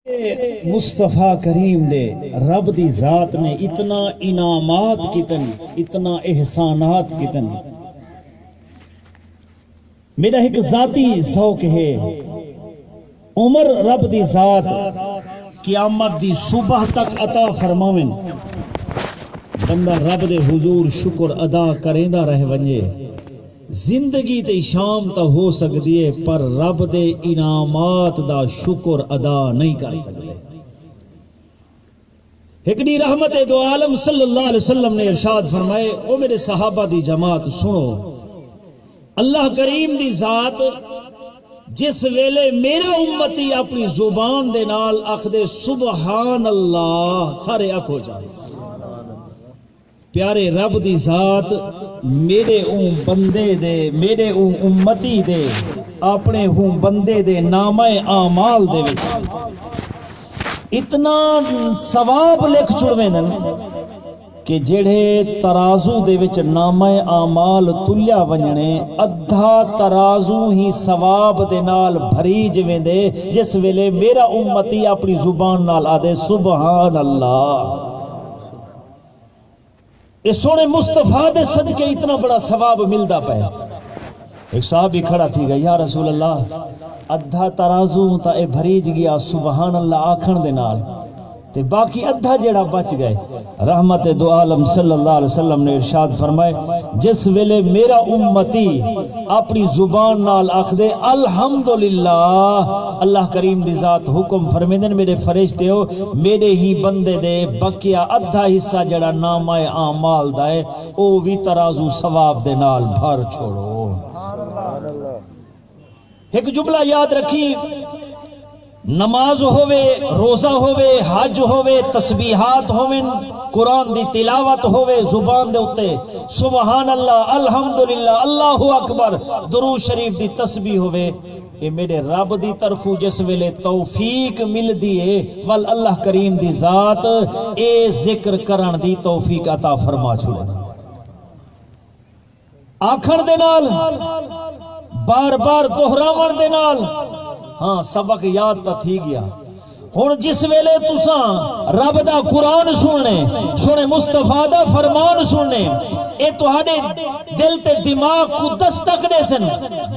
مصطفیٰ کریم دے رب دی ذات نے اتنا انعامات کتن، اتنا احسانات کتن۔ میرا ایک ذاتی ذوق ہے، عمر رب دی ذات قیامت دی صبح تک عطا فرماویں، بندہ رب دے حضور شکر ادا کریندہ رہ ونجے، زندگی تے شام تا ہو سکتی ہے پر رب دے انعامات دا شکر ادا نہیں کر سکتے۔ ایک رحمت دو عالم صلی اللہ علیہ وسلم نے ارشاد فرمائے، او میرے صحابہ دی جماعت سنو، اللہ کریم دی ذات جس ویلے میرا امتی اپنی زبان دے نال آکھدے سبحان اللہ، سارے اکھ ہو جائے۔ پیارے رب دی ذات میرے اون بندے دے، میرے اون امتی دے، اپنے اون بندے دے نامہ اعمال دے وچ اتنا ثواب لکھ چھڑویں دن کہ جڑے ترازو دے وچ نامہ اعمال تلیا ونجنے، ادھا ترازو ہی ثواب دے نال بھری جویں دے جس ویلے میرا امتی اپنی زبان نال آدے سبحان اللہ۔ یہ سونے مصطفیٰ دے صدقے اتنا بڑا ثواب ملدا پہ۔ ایک صحابی کھڑا تھی گا، یا رسول اللہ ادھا ترازو تا اے بھریج گیا سبحان اللہ آکھن دے نال، تے باقی ادھا جیڑا بچ گئے۔ رحمت دو عالم صلی اللہ علیہ وسلم نے ارشاد فرمائے، جس ویلے میرا امتی اپنی زبان نال آکھدے الحمدللہ، اللہ کریم دی ذات حکم فرمیندن میرے فرشتے ہو میرے ہی بندے دے بقیہ ادھا حصہ جڑا نامہ اعمال دا ہے او بھی ترازو ثواب دے نال بھر چھوڑو۔ ایک جملہ یاد رکھی، نماز ہووے، روزہ ہووے، حج ہووے، تسبیحات ہوویں، قرآن دی تلاوت ہووے، زبان دے اتے سبحان اللہ، الحمدللہ، اللہ اکبر، درود شریف دی تسبیح ہووے، اے میرے رب دی طرفو جس ویلے توفیق مل دیئے وال اللہ کریم دی ذات اے ذکر کرن دی توفیق عطا فرما چھوڑے۔ آکھن دے نال، بار بار دہراون دے نال، ہاں سبق یاد تا تھی گیا۔ ہن جس ویلے تساں رب دا قرآن سنے مصطفیٰ دا فرمان سننے، اے تہاڈے دل تے دماغ کو دستک دے سن،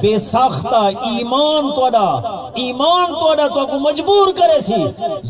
بے ساختہ ایمان توڑا تو کو مجبور کرے سی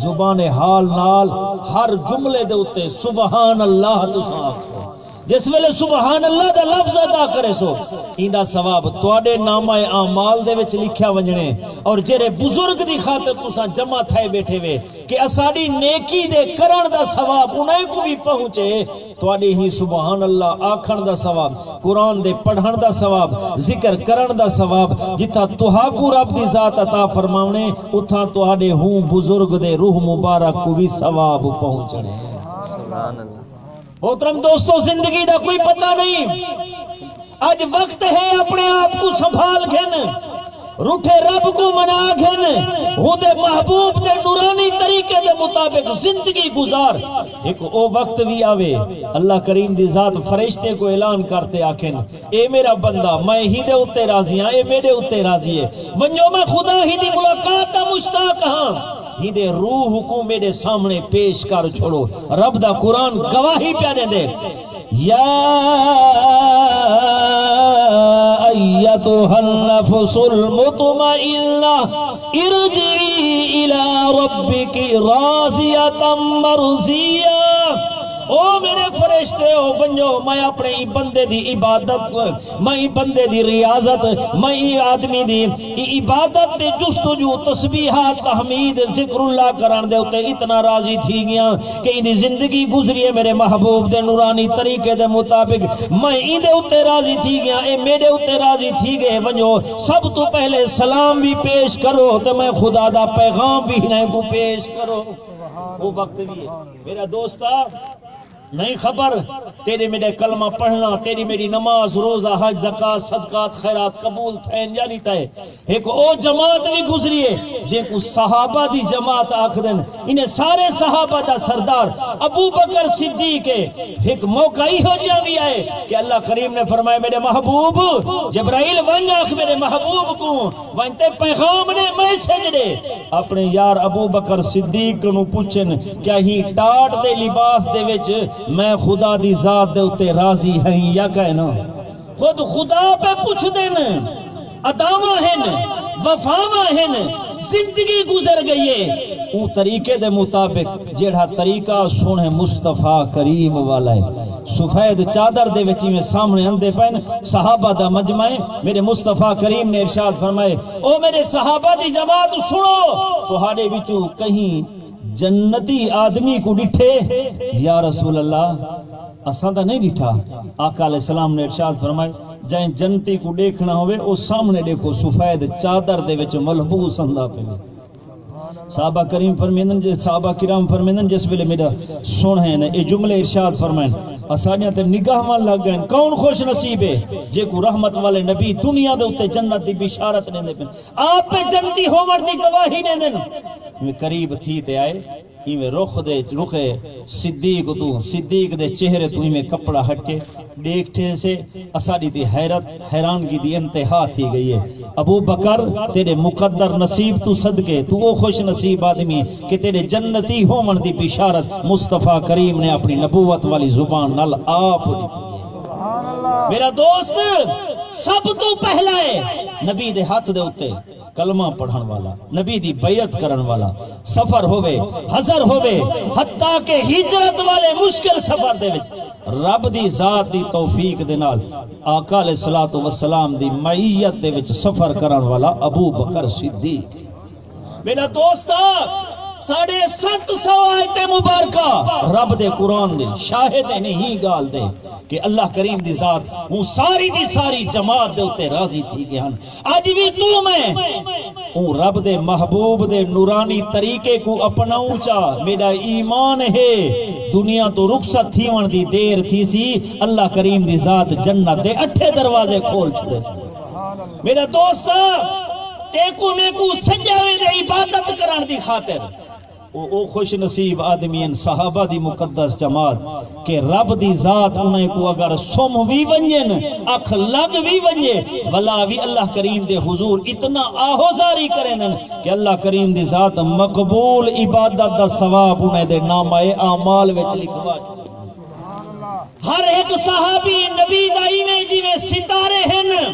زبان حال نال ہر جملے دے اتے سبحان اللہ تساں آکھو۔ جس ویلے سبحان اللہ دا لفظ ادا کرے سو ایندہ ثواب تواڈے نامہ اعمال دے وچ لکھیا ونجنے، اور جڑے بزرگ دی خاطر تساں جمع تھائے بیٹھے وے کہ اساڈی نیکی دے کرن دا ثواب انہیں کو بھی پہنچے، تواڈے ہی سبحان اللہ آکھن دا ثواب، قرآن دے پڑھن دا ثواب، ذکر کرن دا ثواب، جتھا تہاکو رب دی ذات عطا فرماونے اتھا تواڈے ہوں بزرگ دے روح مبارک کو بھی ثواب پہنچنے۔ سبحان اللہ۔ محترم دوستو، زندگی دا کوئی پتہ نہیں، آج وقت ہے اپنے آپ کو سنبھال گھن، روٹھے رب کو منا گھن، وہ دے محبوب دے نورانی طریقے دے مطابق زندگی گزار۔ ایک او وقت بھی آوے اللہ کریم دی ذات فرشتے کو اعلان کرتے آکھن، اے میرا بندہ میں ہی دے اتے راضی ہاں، اے میرے اتے راضی ہے، ونجو میں خدا ہی دی ملاقات دا مشتاق ہاں، ہی دے روح کو میرے سامنے پیش کر چھوڑو۔ رب دا قرآن گواہی پیانے دے، یا ایتھا النفس المطمئنہ ارجعی الی ربک راضیۃ مرضیہ۔ او میرے فرشتے ہو بنجو، میں اپنے بندے دی عبادت، میں بندے دی ریاضت، میں آدمی دی عبادت تے جستجو تسبیحات تحمید ذکر اللہ کران دے ہوتے اتنا راضی تھی گیا کہ ان دی زندگی گزریے میرے محبوب دے نورانی طریقے دے مطابق، میں ان دے ہوتے راضی تھی گیا، اے میرے ہوتے راضی تھی گئے بنجو۔ سب تو پہلے سلام بھی پیش کرو تو میں خدا دا پیغام بھی نہیں کو پیش کرو۔ وہ وقت بھی ہے میرا دوستا، نہیں خبر تیرے میرے کلمہ پڑھنا، تیری میری نماز، روزہ، حج، زکات، صدقات، خیرات قبول تھین یا نہیں تھے؟ ایک او جماعت بھی گزری ہے جن کو صحابہ دی جماعت آکھدن، انہیں سارے صحابہ دا سردار ابو بکر صدیق ہے۔ ایک موقع ہی ہو جا بھی آئے کہ اللہ کریم نے فرمایا میرے محبوب جبرائیل ون آکھ میرے محبوب کو ونتے پیغام نے میسج دے اپنے یار ابو بکر صدیق نو پوچھن کیا ہی ٹاٹ دے لباس دے وچ میں خدا دی ذات دے اتے راضی ہیں یا کہنا؟ خود خدا پہ پوچھ دین، اداواں ہیں، وفاواں ہیں، زندگی گزر گئی ہے او طریقے دے مطابق جیڑا طریقہ سونے مصطفیٰ کریم والا ہے۔ سفید چادر دے وچی میں سامنے اندے پہن صحابہ دا مجمع میرے مصطفیٰ کریم نے ارشاد فرمائے او میرے صحابہ دی جماعت سنو تو ہاڑے وچوں کہیں جنتی آدمی کو ڈٹھے؟ یا رسول اللہ اساں دا نہیں ڈٹھا۔ آقا علیہ السلام نے ارشاد فرمائے جائیں جنتی کو دیکھنا ہوئے او سامنے دیکھو سفید چادر دے وچ ملبوس اندہ پہ۔ صحابہ کریم فرمیندن صحابہ کرام فرمیندن جس ویلے میرا سنیں اے جملے ارشاد فرمائیں اسانیاں تے نگاہ مان لگ گئے کون خوش نصیب ہے جے کو رحمت والے نبی دنیا دے اوتے جنت دی بشارت نے دے پن آپ پہ جنتی ہومر دی گواہی نے دن میں قریب تھی تے آئے ایویں رخ صدیق تو صدیق دے چہرے تو ایویں کپڑا ہٹے دیکھتے سے اساڑی دی حیرانگی دی انتہا تھی گئی ہے۔ ابو بکر تیرے مقدر نصیب تو صدقے تو وہ خوش نصیب آدمی ہے کہ تیرے جنتی ہومن دی بشارت مصطفیٰ کریم نے اپنی نبوت والی زبان نال آپ دی ہے۔ میرا دوست سب تو پہلا ہے نبی دے ہاتھ دے ہوتے کلمہ پڑھن والا، نبی دی بیعت کرن والا، سفر ہوئے حضر ہوئے حتیٰ کہ ہجرت والے مشکل سفر دے وچ رب دی ذات دی توفیق دے نال آقا علیہ السلام دی معیت دے وچ سفر کرن والا ابو بکر صدیق۔ میرا دوستا 750 آیت مبارکہ رب دے قرآن دے شاہد نہیں گال دے کہ اللہ کریم دی ذات وہ ساری دی ساری جماعت دے اتے راضی تھی گئے ہن آج بھی تو میں وہ رب دے محبوب دے نورانی طریقے کو اپناؤں چاہ میرا ایمان ہے دنیا تو رخصت تھی ون دی دیر تھی سی اللہ کریم دی ذات جنت دے 8 دروازے کھول چھڑے سی۔ میرا دوستا تیکو میں کو سجاوے دے عبادت کران دی خاطر او خوش نصیب آدمین صحابہ دی مقدس جماعت کہ رب دی ذات انہیں کو اگر سم بھی ونجن اکھ لگ بھی ونجے ولا بھی اللہ کریم دے حضور اتنا آہوزاری کریں کہ اللہ کریم دی ذات مقبول عبادت دا ثواب انہیں دے نامہ اعمال وچ لکھوا چھوڑے۔ ہر ایک صحابی نبی دائی میں جی میں ستارے ہیں۔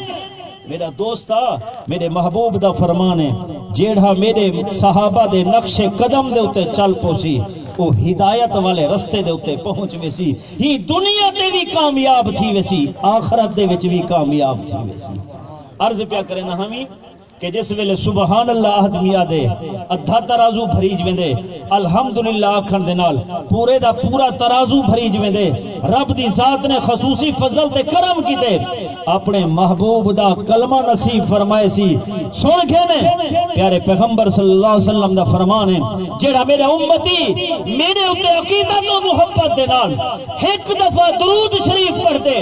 میرا دوستا میرے محبوب دا فرمان ہے جیڑا میرے صحابہ دے نقش قدم دے اتے چل پوسی وہ ہدایت والے رستے دے اتے پہنچ ویسی ہی دنیا تے بھی کامیاب تھی ویسی آخرت دے وچ بھی کامیاب تھی ویسی۔ عرض پیا کریں نا ہمیں کہ جس ویلے سبحان اللہ آدمی آدے ادھا ترازو بھریج ویندے الحمدللہ آکھن دے نال پورے دا پورا ترازو بھریج ویندے رب دی ذات نے خصوصی فضل تے کرم کیتے اپنے محبوب دا کلمہ نصیب فرمائے سی۔ سن کے نے پیارے پیغمبر صلی اللہ علیہ وسلم دا فرمان ہے جیڑا میرے امتی میرے اتے عقیدت و محبت دے نال ایک دفعہ درود شریف پڑھ دے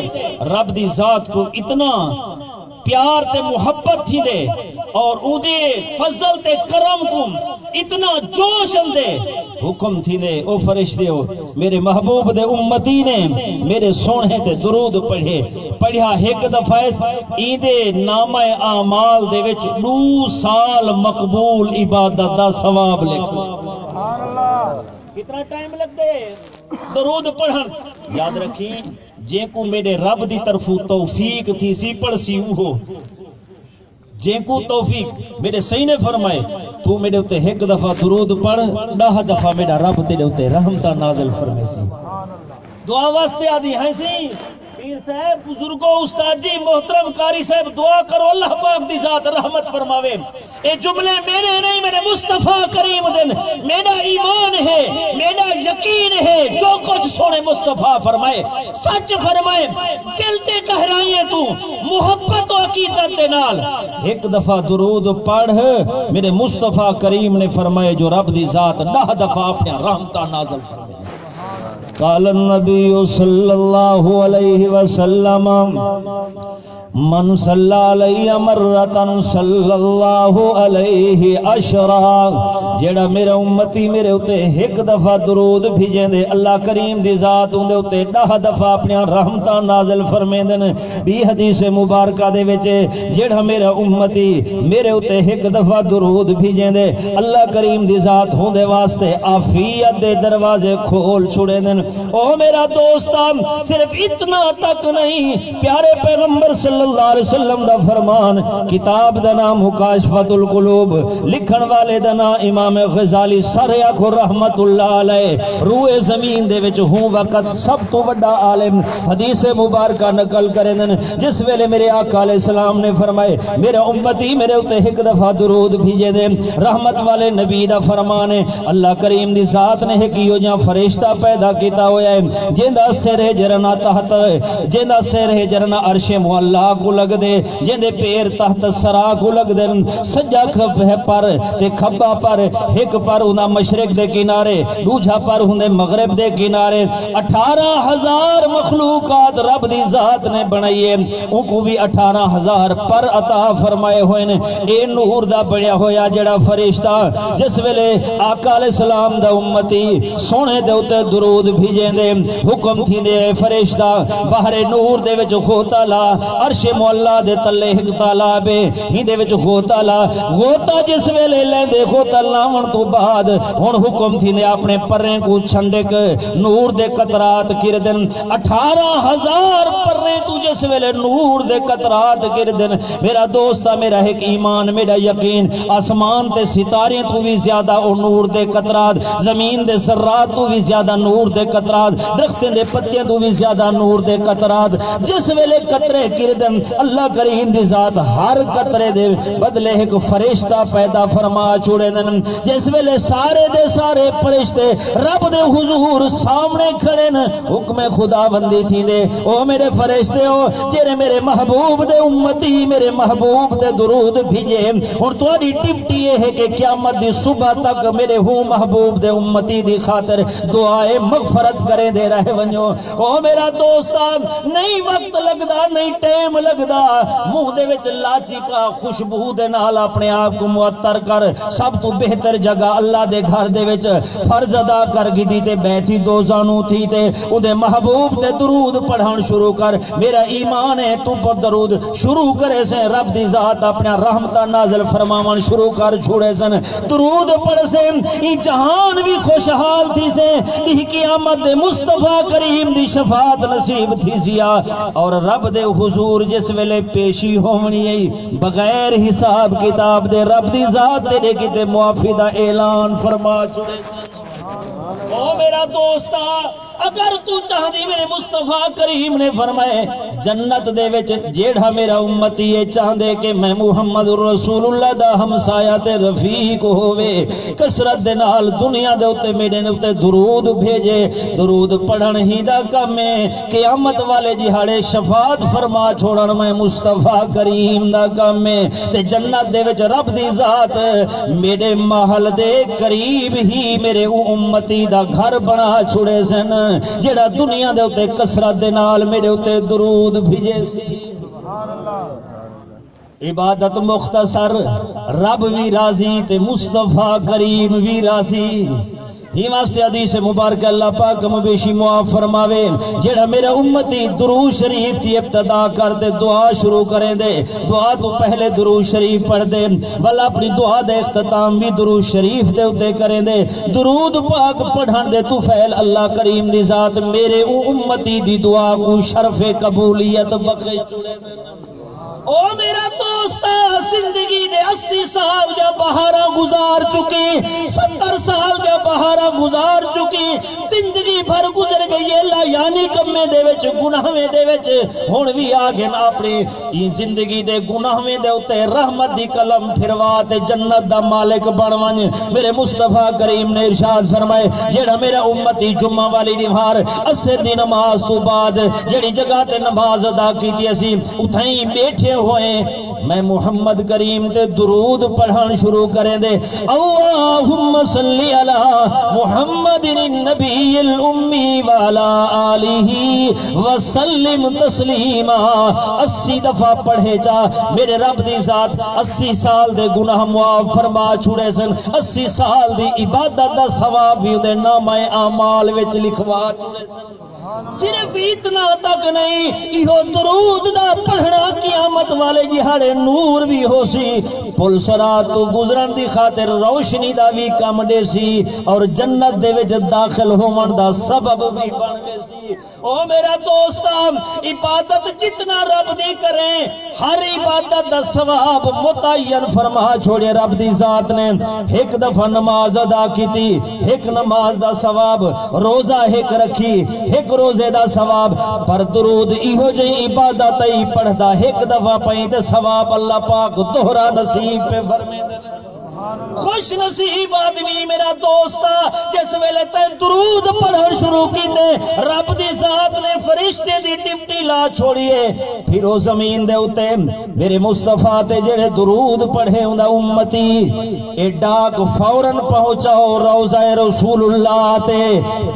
رب دی ذات کو اتنا پیار تے محبت تھی دے اور او دے فضل تے کرم کو اتنا جوش اندے حکم تھی دے او فرشتے ہو میرے محبوب دے امتی نے میرے سونے تے درود پڑھیا ایک دفعہ ایدے نامہ اعمال دے وچ 2 سال مقبول عبادت دا ثواب لکھ کتنا ٹائم لگ دے درود پڑھن یاد رکھیں جے کو میرے رب دی طرفو توفیق تھی سی پڑھ سی وہ جے کو توفیق میرے صحیح نے فرمائے تو میرے اتے ایک دفعہ درود پڑھ 10 دفعہ میرا رب تیرے اتے رحمتہ نازل فرمائے سی۔ دعا واسطے آدھی ہیں سی پیر صاحب بزرگوں استاد جی محترم قاری صاحب دعا کرو اللہ پاک دی ذات رحمت فرماوے اے جملے میرے نہیں میرے مصطفیٰ کریم دن میرا ایمان ہے میرا یقین ہے جو کچھ سونے مصطفیٰ فرمائے سچ فرمائے دل تے کہرائیے تو محبت و عقیدت دے نال ایک دفعہ درود پڑھ میرے مصطفیٰ کریم نے فرمائے جو رب دی ذات 10 دفعہ اپنے رحمتہ نازل فرمائے۔ قال النبی صلی اللہ علیہ وسلم من صلی علیہ مرتن صلی اللہ علیہ عشرہ، جیڑا میرا امتی میرے اتے ایک دفعہ درود بھیجیں دے اللہ کریم دی ذات اندے اتے 10 دفعہ اپنی رحمتاں نازل فرمیں دن۔ بھی حدیث مبارکہ دے وچے جیڑا میرا امتی میرے اتے ایک دفعہ درود بھیجیں دے اللہ کریم دی ذات ہوندے واسطے عافیت دے دروازے کھول چھوڑے دن۔ او میرا دوستان صرف اتنا تک نہیں، پیارے پیغمبر صلی اللہ علیہ وسلم دا فرمان، کتاب دا نام مکاشفت القلوب، لکھن والے دا نام امام غزالی سریا کو رحمت اللہ علیہ، روئے زمین دے وچ ہوں وقت سب تو بڑا عالم حدیث مبارکہ نقل کریں دن، جس ویلے میرے آقا علیہ السلام نے فرمائے میرا امتی میرے اتے ایک دفعہ درود بھیجے دے، رحمت والے نبی دا فرمان ہے، اللہ کریم دی ذات نے ایک یو جہاں فرشتہ پیدا کیتا ہویا ہے جندہ سر جرنا تحت، جندہ سر جرنا عرش معلا کو لگ دے، جندے پیر تحت سرا کو لگ دے، سجا کھپ ہے پر تے کھبا پر، ایک پر انہا مشرق دے کنارے، دوجھا پر ہندے مغرب دے کنارے، 18,000 مخلوقات رب دی ذات نے بنائیے، ان کو بھی 18,000 پر عطا فرمائے ہوئے نے۔ اے نور دا بڑیا ہویا جڑا فرشتہ جس ویلے آقا علیہ السلام دا امتی سونے دے اتے درود بھیجیں دے، حکم تھی دے فرشتہ باہر نور دے وچ غوطہ لا، عرش مولا دے تلے ایک تالابے ہی دے وچ غوطہ لا، غوطہ جس ویلے لیں دے غوطہ لاون تو بعد ہن حکم تھی دے اپنے پریں کو چھنڈک نور دے قطرات کردن، 18,000 پریں تو جس ویلے نور دے قطرات کردن۔ میرا دوستہ میرا ایک ایمان میرا یقین، آسمان تے ستاریں تو بھی زیادہ اور نور دے قطرات، زمین دے ذرات تو بھی زیادہ نور دے قطرات، درختیں دے پتیاں تو بھی زیادہ نور دے قطرات، جس ویلے قطرے کردن اللہ کریم دی ذات ہر قطرے دے بدلے ایک فرشتہ پیدا فرما چھوڑے دن، جس ویلے سارے دے سارے فرشتے رب دے حضور سامنے کھڑے ن، حکم خدا بندی تھی دے او میرے فرشتے ہو جیرے میرے محبوب دے امتی میرے محبوب دے درود بھیجے، اور تمہاری ڈیوٹی یہ ہے کہ قیامت دی صبح تک میرے ہوں محبوب دے امتی دی خاطر دعائے مغفرت کریں دے رہے ونجو۔ او میرا دوستان نہیں وقت لگدا نہیں ٹائم لگدا، منہ دے وچ لاچی پا خوشبو دے نال اپنے آپ کو معطر کر، سب تو بہتر جگہ اللہ دے گھر دے وچ فرض ادا کر گی تے بیٹھی دو زانو تھی تے اودے محبوب تے درود پڑھن شروع کر، میرا ایمان ہے تو پر درود شروع کرے سے رب دی ذات اپنا رحمتہ نازل فرماون شروع کر چھوڑے سن، درود پڑھ سے ای جہان بھی خوشحال تھی سے، ای قیامت دے مصطفیٰ کریم دی شفاعت نصیب تھی سیا، اور رب دے حضور جس ویلے پیشی ہونی ہے بغیر حساب کتاب دے رب دی ذات تیرے کتے معافی دا اعلان فرما چھوڑے سن۔ او میرا دوستا اگر تو چاہدی میرے مصطفیٰ کریم نے فرمائے جنت دے وچ جیڑا میرا امتی یہ چاہدے کہ میں محمد رسول اللہ دا ہمسایہ تے رفیق ہوئے، کسرت دے نال دنیا دے اتے میرے نے اتے درود بھیجے، درود پڑھن ہی دا کم ہے، قیامت والے جہاڑے شفاعت فرما چھوڑن میں مصطفیٰ کریم دا کم ہے، تے جنت دے وچ رب دی ذات میرے محل دے قریب ہی میرے امتی دا گھر بنا چھوڑے سن، جیڑا دنیا دے اتے کسرت دے نال میرے اتے درود بھیجے سی۔ عبادت مختصر، رب بھی راضی تے مصطفیٰ کریم بھی راضی، ہی واسطے حدیث مبارک اللہ پاک مبیشی معاف فرماوے جیڑا میرا امتی درود شریف کی ابتدا کر دے دعا شروع کریں دے، دعا تو پہلے درود شریف پڑھ دے، بل اپنی دعا دے اختتام بھی درود شریف دے اتے کریں دے، درود پاک پڑھن دے تو فعل اللہ کریم دی ذات میرے امتی دی دعا کو شرف قبولیت بخش چھوڑے دے۔ او میرا دوستا زندگی دے 80 سال دے بہارا گزار چکی، 70 سال دے بہارا گزار چکی، زندگی بھر گزر گئی اللہ یعنی کمے دے وچ گناہویں دے وچ ہن بھی آگے نا اپنی زندگی دے گناہویں دے اتے رحمت دی قلم پھروا تے جنت دا مالک بن ون۔ میرے مصطفیٰ کریم نے ارشاد فرمائے جیڑا میرا امتی جمعہ والی نمار عصر دی نماز تو بعد جیڑی جگہ تے نماز ادا کیتی اسی اتھائیں بیٹھے ہوئے میں محمد کریم تے درود پڑھان شروع کریں دے اللہم صلی علی محمد النبی الامی وعلا آلہ وسلم تسلیما 80 دفعہ پڑھے جا میرے رب دی ذات 80 سال دے گناہ معاف فرما چھوڑے سن 80 سال دی عبادت دا ثواب بھی دے نامہ اعمال وچ لکھوا چھوڑے سن صرف اتنا تک نہیں ایہو درود دا پڑھنا قیامت والے جہاڑے نور بھی ہو سی پل صراط تو گزرن دی خاطر روشنی دا بھی کم دے سی اور جنت دے وچ داخل ہومن دا سبب بھی بن گئے سی او میرا دوستا عبادت جتنا رب دی کریں ہر عبادت دا ثواب متعین فرما چھوڑے رب دی ذات نے ایک دفعہ نماز ادا کی تھی ایک نماز دا ثواب روزہ ایک رکھی ایک روزے دا ثواب پر درود ایہو جی عبادت ہی پڑھدا ایک دفعہ پہیں تے ثواب اللہ پاک دوہرا نصیب پہ فرمے دے خوش نصیب آدمی میرا دوستا جس ویلے تے درود پڑھن شروع کیتے رب دی ذات نے فرشتے دی ڈیوٹی لا چھوڑیے پھر او زمین دے اتے میرے مصطفیٰ تے جڑے درود پڑھے ہوندا امتی اے ڈاک فوراً پہنچاؤ روضہ رسول اللہ تے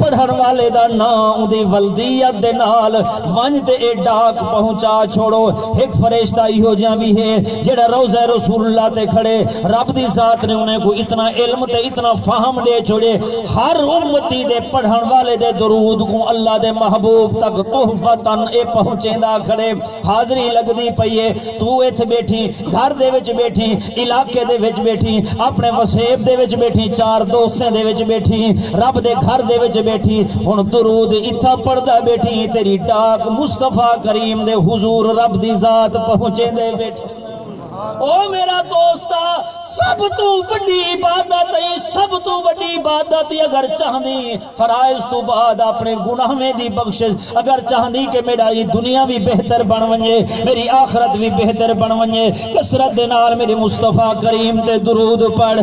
پڑھن والے دا نام دی ولدیت دے نال ونج تے اے ڈاک پہنچا چھوڑو ایک فرشتہ ایہو جہاں بھی ہے جڑا روضہ رسول اللہ تے کھڑے رب دی ذات نے انہیں کو اتنا علم تے اتنا فہم دے چھوڑے ہر امتی دے پڑھن والے دے درود کو اللہ دے محبوب تک تحفتاً اے پہنچیں دا کھڑے حاضری لگ دی پئیے تو ایتھ بیٹھی گھر دے وچ بیٹھی علاقے دے وچ بیٹھی اپنے وسیب دے وچ بیٹھی چار دوستیں دے وچ بیٹھی رب دے گھر دے وچ بیٹھی ہن درود اتھا پڑھدا بیٹھی تیری ڈاک مصطفیٰ کریم دے حضور رب دی ذات پہنچیں دے بیٹھی او میرا دوستا سب تو بڑی عبادت ہے سب تو بڑی عبادت اگر چاہنی فرائض تو بعد اپنے گناہ میں دی بخشش اگر چاہنی کہ میرا یہ دنیا بھی بہتر بن ونجے میری آخرت بھی بہتر بن ونجے کثرت دے نال میرے مصطفیٰ کریم تے درود پڑھ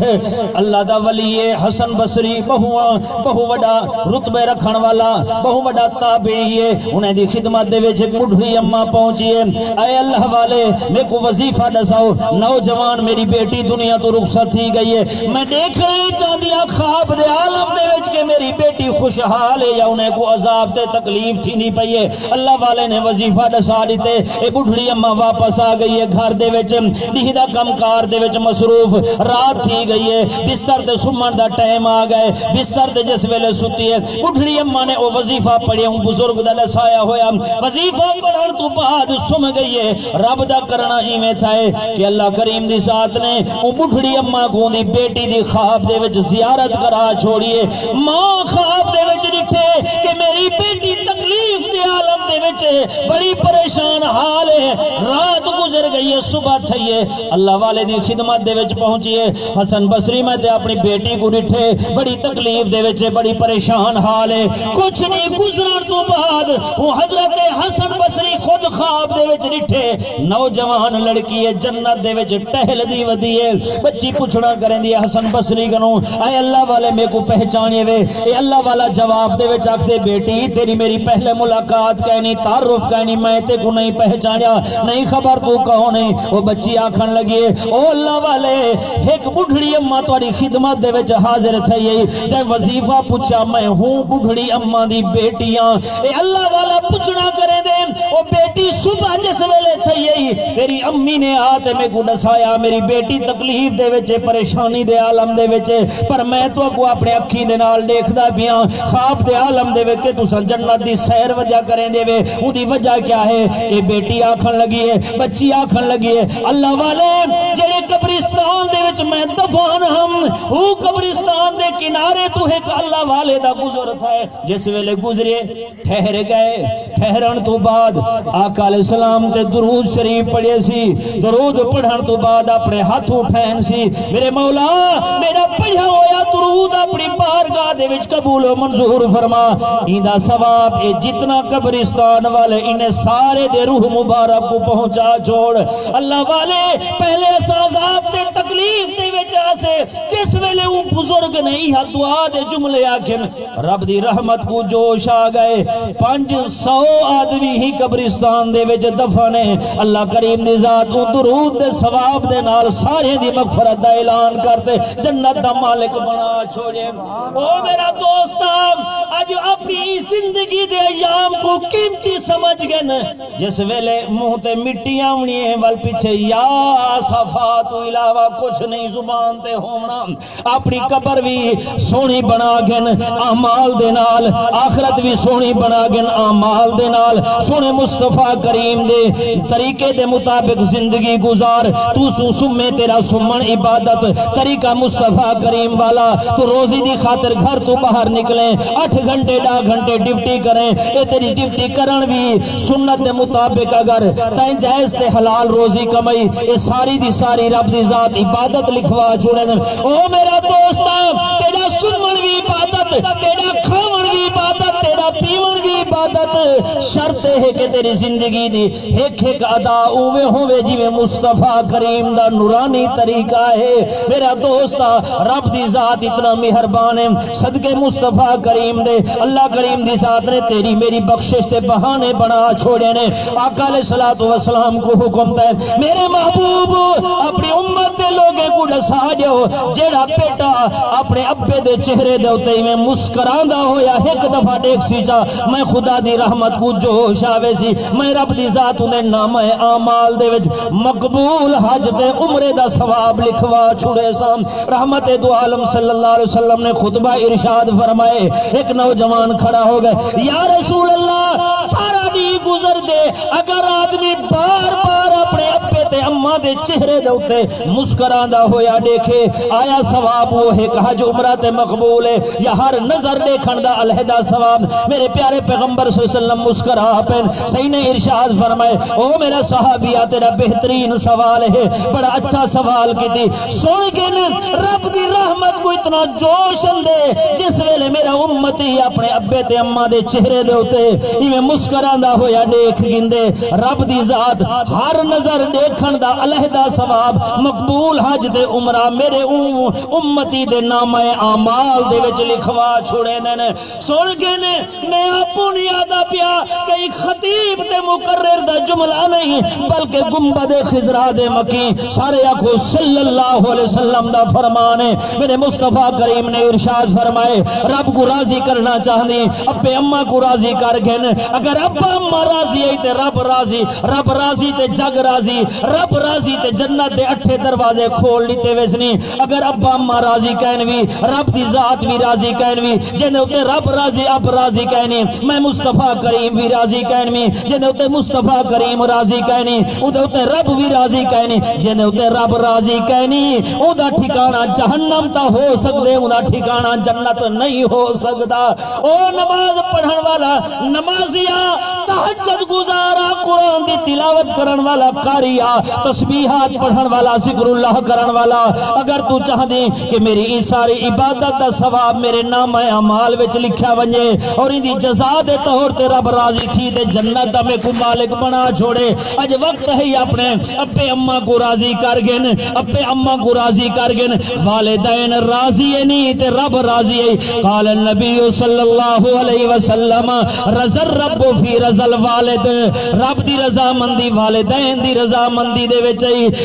اللہ دا ولی حسن بصری بہو وڈا رتبے رکھن والا بہو وڈا تابعی ہے انہیں دی خدمت دے وچ بڈھی اماں پہنچی ہے اے اللہ والے میں کو وظیفہ دساؤ نوجوان میری بیٹی دنیا تو رخصت تھی گئی ہے میں دیکھ رہی چاندیا خواب دے عالم دے وچ کہ میری بیٹی خوشحال ہے یا انہیں کو عذاب تے تکلیف تھی نہیں پئی ہے اللہ والے نے وظیفہ دسا دیتے اے بڈھڑی اماں واپس آ گئی ہے گھر دے وچ دیہدا کم کار دے وچ مصروف رات تھی گئی ہے بستر تے سمن دا ٹائم آ گئے بستر تے جس ویلے ستی ہے بڈھڑی اماں نے او وظیفہ پڑھیا ہوں بزرگ دا دسایا ہویا وظیفہ پڑھن تو بعد سم گئی ہے رب دا کرنا ایویں تھا کہ اللہ کریم دی ذات نے او بڈھڑی اماں کو دی بیٹی دی خواب دے وچ زیارت کرا چھوڑیے ماں خواب دے وچ ڈٹھے کہ میری بیٹی تکلیف دے عالم دے وچ بڑی پریشان حال ہے رات گزر گئی ہے صبح تھی ہے اللہ والے دی خدمت دے وچ پہنچیے حسن بصری میں تے اپنی بیٹی کو ڈٹھے بڑی تکلیف دے وچ بڑی پریشان حال ہے کچھ نہیں گزرن تو بعد وہ حضرت حسن بصری خود خواب دے وچ ڈٹھے نوجوان لڑکی ہے جنت دے وچ ٹہل دی ودی ہے بچی پوچھنا کریں دی حسن بصری کنوں اے اللہ والے میں کو پہچانے وے اے اللہ والا جواب دے وچ آکھدے بیٹی تیری میری پہلے ملاقات کہنی تعارف کہنی میں تے کو نہیں پہچانیا نہیں خبر تو کون ہے وہ بچی آکھن لگی او اللہ والے ایک بڈھڑی اماں تہاڈی خدمت دے وچ حاضر تھئی تے وظیفہ پوچھا میں ہوں بڈھڑی اماں دی بیٹیاں اے اللہ والا پوچھنا کریں دے او بیٹی صبح جس ویلے تھئی تیری امی نے آتے میں کو دسایا میری بیٹی تکلیف دے وچ پریشانی دے عالم دے وچ پر میں تو کو اپنے اکھی دے نال دیکھدا پیاں خواب دے عالم دے وچ کہ تساں جنت دی سیر وجہ کریں دے وے اودی وجہ کیا ہے اے بیٹی آکھن لگی ہے بچی آکھن لگی ہے اللہ والے جڑے قبرستان دے وچ میں دفن ہم او قبرستان دے کنارے تو ایک اللہ والے دا گزر تھا جس ویلے گزرے ٹھہر گئے ٹھہرن تو بعد آقا علیہ السلام تے درود شریف پڑھے سی درود پڑھن تو بعد اپنے ہاتھ اٹھائن سی میرے مولا میرا پڑھا ہویا درود اپنی بارگاہ دے وچ قبول و منظور فرما ایندا ثواب اے جتنا قبرستان والے انہیں سارے دے روح مبارک کو پہنچا چھوڑ اللہ والے پہلے عذاب تے تکلیف دے وچ وجہ سے جس ویلے وہ بزرگ نے یہ دعا دے جملے آکھن رب دی رحمت کو جوش آ گئے 500 آدمی ہی قبرستان دے وچ دفن ہے اللہ کریم دی ذات کو درود دے ثواب دے نال سارے دی مغفرت دا اعلان کرتے جنت دا مالک بنا چھوڑے او میرا دوست آج اپنی زندگی دے ایام کو قیمتی سمجھ گئے نا جس ویلے منہ تے مٹی آونی ہے وال پیچھے یا صفا تو علاوہ کچھ نہیں زبان تے ہونا اپنی قبر بھی سونی بنا گن اعمال دے نال آخرت بھی سونی بنا گن اعمال دے نال سونے مصطفیٰ کریم دے طریقے دے مطابق زندگی گزار تو سمے تیرا سمن عبادت طریقہ مصطفیٰ کریم والا تو روزی دی خاطر گھر تو باہر نکلیں 8 گھنٹے 10 گھنٹے ڈیوٹی کریں اے تیری ڈیوٹی کرن بھی سنت دے مطابق اگر تائیں جائز تے حلال روزی کمائی اے ساری دی ساری رب دی ذات عبادت لکھوا چھوڑے او میرا دوستا تیرا سنمن بھی عبادت تیرا کھاون بھی عبادت تیرا پیون بھی عبادت شرط ہے کہ تیری زندگی دی ایک ایک ادا اوے ہوئے جی میں مصطفیٰ کریم دا نورانی طریقہ ہے میرا دوستا رب دی ذات اتنا مہربان ہے صدقے مصطفیٰ کریم دے اللہ کریم دی ذات نے تیری میری بخشش تے بہانے بنا چھوڑے نے آقا علیہ السلام کو حکم تے میرے محبوب اپنی امت دے لوگے کو ڈسا دیو جیڑا بیٹا اپنے ابے دے چہرے دے ہوتے میں مسکران دا ہویا ایک دفعہ دیکھ سی جا میں خدا دی رحمت کو جوش آوے سی میں رب دی ذات انہیں نام اعمال دے وچ مقبول حج دے عمرے دا ثواب لکھوا چھوڑے سام رحمت دو عالم صلی اللہ علیہ وسلم نے خطبہ ارشاد فرمائے ایک نوجوان کھڑا ہو گئے یا رسول اللہ سارا بھی گزر دے اگر آدمی بار بار اپنے ابے تے اماں دے چہرے دے ہوتے مسکران دا ہویا دیکھے آیا ثواب وہ ہے کہ حج عمرہ تے مقبول ہے یا ہر نظر دیکھن دا علیحدہ ثواب میرے پیارے پیغمبر صلی اللہ علیہ وسلم مسکرا پہن صحیح نے ارشاد فرمائے او میرا صحابیہ تیرا بہترین سوال ہے بڑا اچھا سوال کی تھی سن کے رب دی رحمت کو اتنا جوش اندے جس ویلے میرا امتی اپنے ابے تے اماں دے چہرے دے ہوتے ایویں مسکران دا ہویا دیکھ گندے رب دی ذات ہر نظر دیکھن دا علیحدہ ثواب مقبول حج دے عمرہ میرے امتی دے نام اعمال دے وچ لکھوا چھوڑے نے سن کے میں اپنی یادا پیا کہ خطیب تے مقرر دا جملہ نہیں بلکہ گنبد خضرا دے مکی سارے آنکھوں صلی اللہ علیہ وسلم دا فرمان ہے میرے مصطفیٰ کریم نے ارشاد فرمائے رب کو راضی کرنا چاہنی ابے اماں کو راضی کر گئن اگر ابا اماں راضی ہے تے رب راضی تے جگ راضی رب راضی تے جنت دے 8 دروازے کھول لیتے ویسنی اگر ابا اماں راضی کہن بھی رب دی ذات بھی راضی کہن بھی جنہیں اتے رب راضی اب راضی کہنی میں مصطفیٰ کریم بھی راضی کہنی جنہیں اتے مصطفیٰ کریم راضی کہنی اتے رب بھی راضی کہنی جنہیں اتے رب راضی کہنی ادا ٹھکانہ جہنم تا ہو سکتے ادا ٹھکانہ جنت نہیں ہو سکتا او نماز پڑھن والا نمازیا تہجد گزارا قرآن دی تلاوت کرن والا قاریا تسبیحات پڑھن والا ذکر اللہ کرن والا اگر تو چاہ دی کہ میری اس ساری عبادت دا ثواب میرے نام اعمال وچ لکھیا ونجے اور ان دی جزا دے طور تے رب راضی تھی تے جنت دا میں کو مالک بنا چھوڑے اج وقت ہے اپنے ابے اماں کو راضی کر گن ابے اماں کو راضی کر گن والدین راضی نہیں تے رب راضی ہے قال النبی صلی اللہ علیہ وسلم رضا الرب فی رضا الوالد رب دی رضا مندی والدین دی رضا مندی دے وچ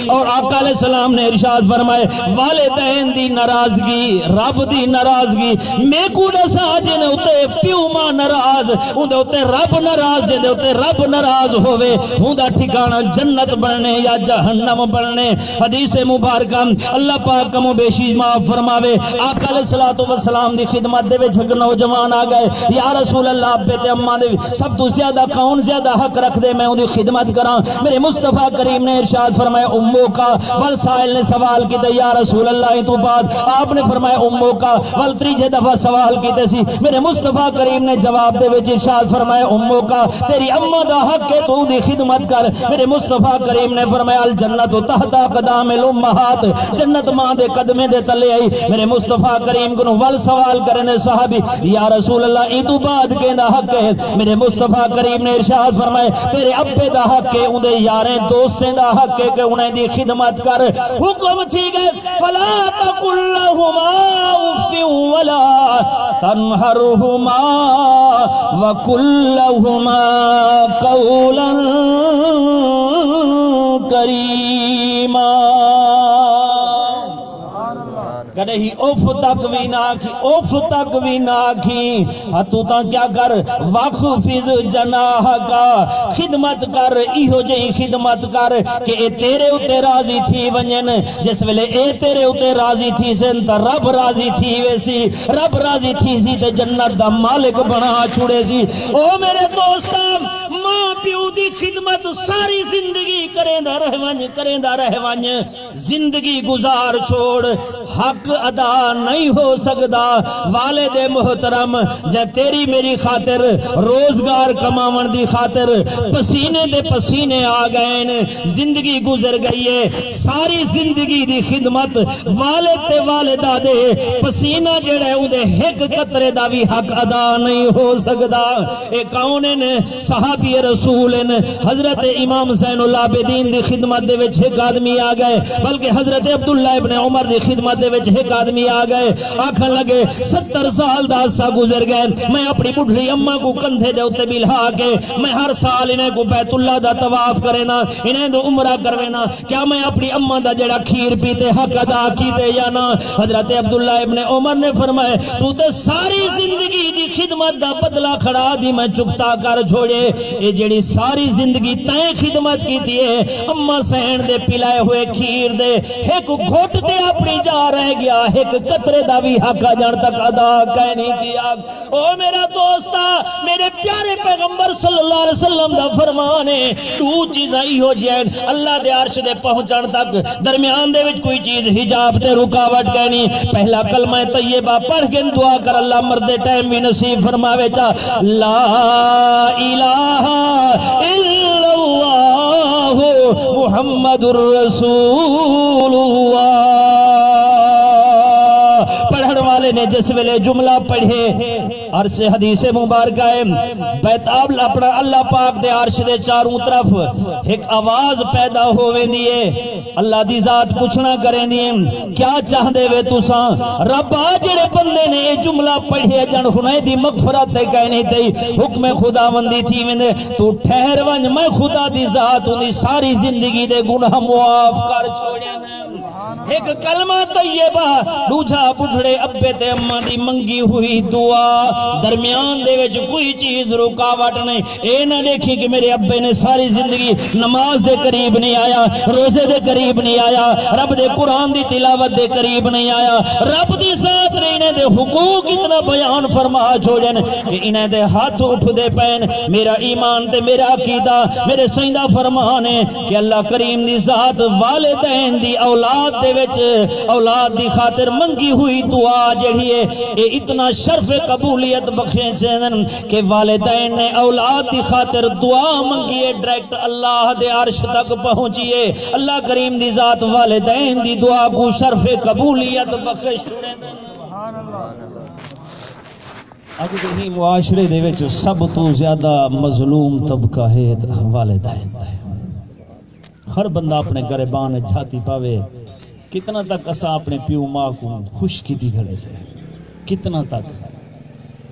اور آقا علیہ السلام نے ارشاد فرمائے والدین دی ناراضگی رب دی ناراضگی میں کو دسا جن اتے پیو ماں ناراض اون اتے رب ناراض جن اتے رب ناراض ہوئے اون دا ٹھکانہ جنت بننے یا جہنم بننے حدیث مبارکہ اللہ پاک کم و بیشی معاف فرماوے آقا علیہ السلام دی خدمت دے وچ ایک نوجوان آ گئے یا رسول اللہ ابے تے اماں دے سب تو زیادہ کون زیادہ حق رکھ دے میں ان دی خدمت کراں میرے مصطفیٰ کریم نے ارشاد فرمایا امو کا والسائل نے سوال کیتے یا رسول اللہ تو بعد آپ نے فرمایا امو کا والتریجے دفعہ سوال کیتے سی میرے مصطفیٰ کریم نے جواب دے وچ ارشاد فرمایا امو کا تیری اماں دا حق ہے تو دی خدمت کر. میرے مصطفیٰ کریم نے فرمایا الجنت تحت اقدام الامہات, جنت ماں دے قدمے دے تلے آئی. میرے مصطفیٰ کریم کو ول سوال کرنے صحابی یا رسول اللہ ای تو بعد کے دا حق ہے. میرے مصطفیٰ کریم نے ارشاد فرمائے تیرے ابے دا حق ہے, اندے یاریں دوستیں دا حق ہے کہ انہیں دی خدمت کر. حکم تھی گئے فلا تقل لهما اف ولا تنہرهما وقل لهما قولا کریما. کدے ہی اوف تک بھی نہ کی, اوف تک بھی نہ کی. تو تا کیا کر وخفض جناح کا, خدمت کر ایہو جئی خدمت کر کہ اے تیرے اتے راضی تھی ونجن. جس ویلے اے تیرے اتے راضی تھی سن تا رب راضی تھی ویسی, رب راضی تھی سی تے جنت دا مالک بنا چھوڑے سی. او میرے دوستا ماں پیو دی خدمت ساری زندگی کریں دا رہ ونج, زندگی گزار چھوڑ, حق ادا نہیں ہو سکتا. والد محترم جے تیری میری خاطر روزگار کماون دی خاطر پسینے دے پسینے آ گئے, زندگی گزر گئی ہے, ساری زندگی دی خدمت والد تے والدہ دے پسینہ جڑے اندے ایک قطرے دا بھی حق ادا نہیں ہو سکتا. اے کون نے صحابی رسول حضرت امام زین العابدین دی خدمت دے وچ ایک آدمی آ گئے, بلکہ حضرت عبداللہ ابن عمر دی خدمت دے وچ ایک آدمی آ گئے. آکھن لگے 70 سال دا عرصہ گزر گئے, میں اپنی بڑھڑی اماں کو کندھے دے اتے بلہا کے میں ہر سال انہیں کو بیت اللہ دا طواف کرے نا, انہیں دو عمرہ کروے نا, کیا میں اپنی اماں دا جڑا کھیر پیتے حق ادا کیتے یا نا. حضرت عبداللہ ابن عمر نے فرمائے تو تے ساری زندگی دی خدمت دا بدلہ کھڑا دی میں چکتا کر چھوڑے. اے جڑی ساری زندگی تائیں خدمت کی تھی اماں سین دے پلائے ہوئے کھیر دے ایک گھوٹ تے اپنی جا رہ گیا, ایک قطرے دا بھی حق جان تک ادا کہہ نہیں دیا. او میرا دوستا میرے پیارے پیغمبر صلی اللہ علیہ وسلم دا فرمان ہے دو چیزاں ہی ہو جائیں اللہ دے عرش دے پہنچان تک درمیان دے وچ کوئی چیز حجاب تے رکاوٹ کہنی. پہلا کلمہ طیبہ پڑھ کے دعا کر اللہ مرد ٹائم بھی نصیب فرماوے چا لا الہ الا اللہ محمد الرسول اللہ. پڑھن والے نے جس ویلے جملہ پڑھے عرش حدیث مبارکہ ہے بیت اپنا اللہ پاک دے عرش دے چاروں طرف ایک آواز پیدا ہوئے دیئے. اللہ دی ذات پوچھنا کریں دیئے کیا چاہ دے وے تساں رب آجڑے بندے نے یہ جملہ پڑھے جن خنائے دی مغفرت تے کہنی تے حکم خدا بندی تھی میں تو ٹھہر ونج میں خدا دی ذات انہی ساری زندگی دے گناہ معاف کر چھوڑے. ایک کلمہ طیبہ دوجھا بڑھڑے ابے تے اماں دی منگی ہوئی دعا, درمیان دے وچ کوئی چیز رکاوٹ نہیں. اے نہ دیکھی کہ میرے ابے نے ساری زندگی نماز دے قریب نہیں آیا, روزے دے قریب نہیں آیا, رب دے قرآن دی تلاوت دے قریب نہیں آیا. رب دی ذات نے انہیں دے حقوق اتنا بیان فرما چھوڑن کہ انہیں دے ہاتھ اٹھ دے پین. میرا ایمان تے میرا عقیدہ میرے سیدہ فرمان ہے کہ اللہ کریم دی ذات والدین دی اولاد دے وچ اولاد دی خاطر منگی ہوئی دعا جڑی ہے اے اتنا شرف قبولیت بخشے چین کہ والدین نے اولاد دی خاطر دعا منگی ہے ڈائریکٹ اللہ دے عرش تک پہنچیے. اللہ کریم دی ذات والدین دی دعا کو شرف قبولیت بخش چھوڑے دیں. اج دے معاشرے دے وچ سب تو زیادہ مظلوم طبقہ ہے والدین. ہر بندہ اپنے گریبان جھاتی پاوے کتنا تک اسا اپنے پیو ماں کو خوش کی دی گھڑے سے کتنا تک.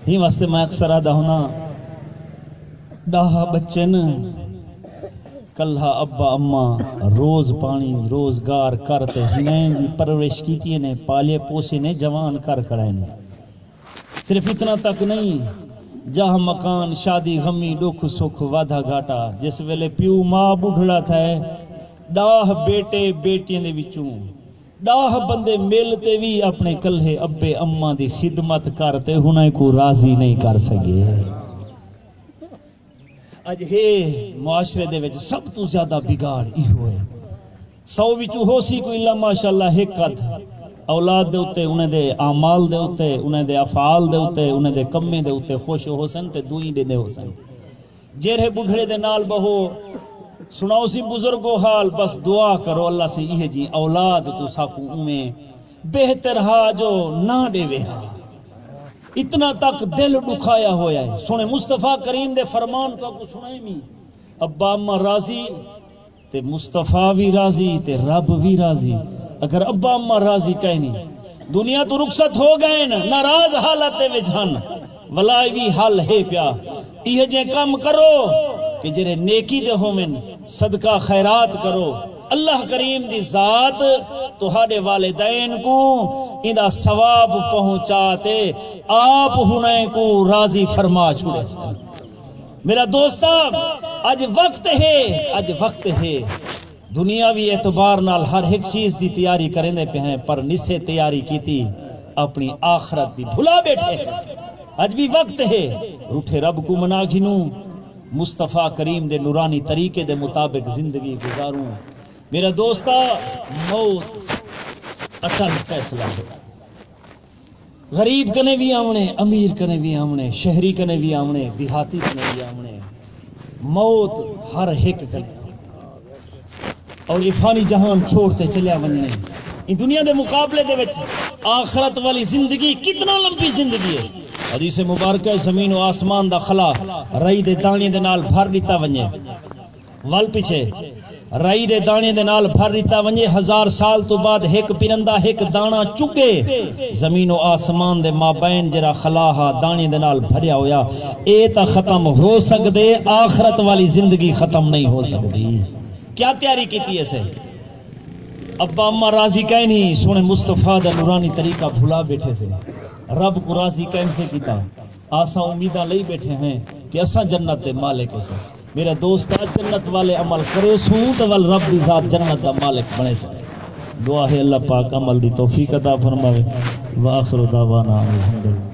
ہی واسطے میں اکثر آدھا ہونا ڈاہا بچن کلہا ابا اماں روز پانی روزگار کرتے ہنیں دی پرورش کیتی نے پالے پوسے نے جوان کر کڑائے نے. صرف اتنا تک نہیں جہاں مکان شادی غمی دکھ سکھ وادھا گھاٹا جس ویلے پیو ماں بڑھڑا تھا ڈاہ بیٹے بیٹیاں دے وچوں ڈاہ بندے ملتے بھی اپنے کلہے ابے اماں دی خدمت کرتے ہنائیں کو راضی نہیں کر سکے. اج ہے معاشرے دے وچ سب تو زیادہ بگاڑ ہی ہوئے. 100 وچوں ہو سی کوئی اللہ ماشاءاللہ ایک قد اولاد دے اتے انہیں دے اعمال دے اتے انہیں دے افعال دے اتے انہیں دے کمے دے اتے خوش ہو سن تے دوئی دے ہو سن جیرے بڑھڑے دے نال بہو سناؤ سی بزرگو حال بس دعا کرو اللہ سے یہ جی اولاد تو ساکو اویں بہتر ہا جو نہ دے وے ہا اتنا تک دل دکھایا ہویا ہے سنے مصطفیٰ کریم دے فرمان تو کو سنائیں می ابا اماں راضی تے مصطفیٰ بھی راضی تے رب بھی راضی اگر ابا اماں راضی کہنی دنیا تو رخصت ہو گئے نا ناراض حالت دے وچ ہن ولائی بھی حل ہے پیا یہ جے کم کرو کہ جرے نیکی دے ہومن صدقہ خیرات کرو اللہ کریم دی ذات تہاڈے والدین کو اندا ثواب پہنچاتے آپ ہنے کو راضی فرما چھوڑے میرا دوستا اج وقت ہے دنیاوی اعتبار نال ہر ایک چیز دی تیاری کریں دے پہ ہیں پر نسے تیاری کیتی اپنی آخرت دی بھلا بیٹھے ہیں اج بھی وقت ہے روٹھے رب کو منا گھنوں مصطفیٰ کریم دے نورانی طریقے دے مطابق زندگی گزاروں میرا دوستا موت اٹل فیصلہ ہے غریب کنے بھی آمنے امیر کنے بھی آمنے شہری کنے بھی آمنے دیہاتی کنے بھی آمنے موت ہر ایک کنے اور یہ فانی جہان چھوڑتے چلیا وننے ان دنیا دے مقابلے دے وچ آخرت والی زندگی کتنا لمبی زندگی ہے حدیث مبارکہ زمین و آسمان دا خلا رئی دے دانے دے نال بھر دیتا ونجے وال پیچھے رئی دے دانے دے نال بھر دیتا ونجے 1000 سال تو بعد ایک پرندہ ایک دانا چگے زمین و آسمان دے مابین جرا خلا ہا دانے دے نال بھریا ہویا اے تا ختم ہو سکدے آخرت والی زندگی ختم نہیں ہو سکدی کیا تیاری کیتی ہے سے ابا اماں راضی کہنی سونے مصطفیٰ دا نورانی طریقہ بھلا بیٹھے سے رب کو راضی کہن سے کیتا آساں امیداں لئی بیٹھے ہیں کہ اساں جنت دے مالک سے میرا دوست جنت والے عمل کرے سوں تو ول رب دی ذات جنت دا مالک بنے سے دعا ہے اللہ پاک عمل دی توفیق عطا فرماوے واخر دعوانا الحمدللہ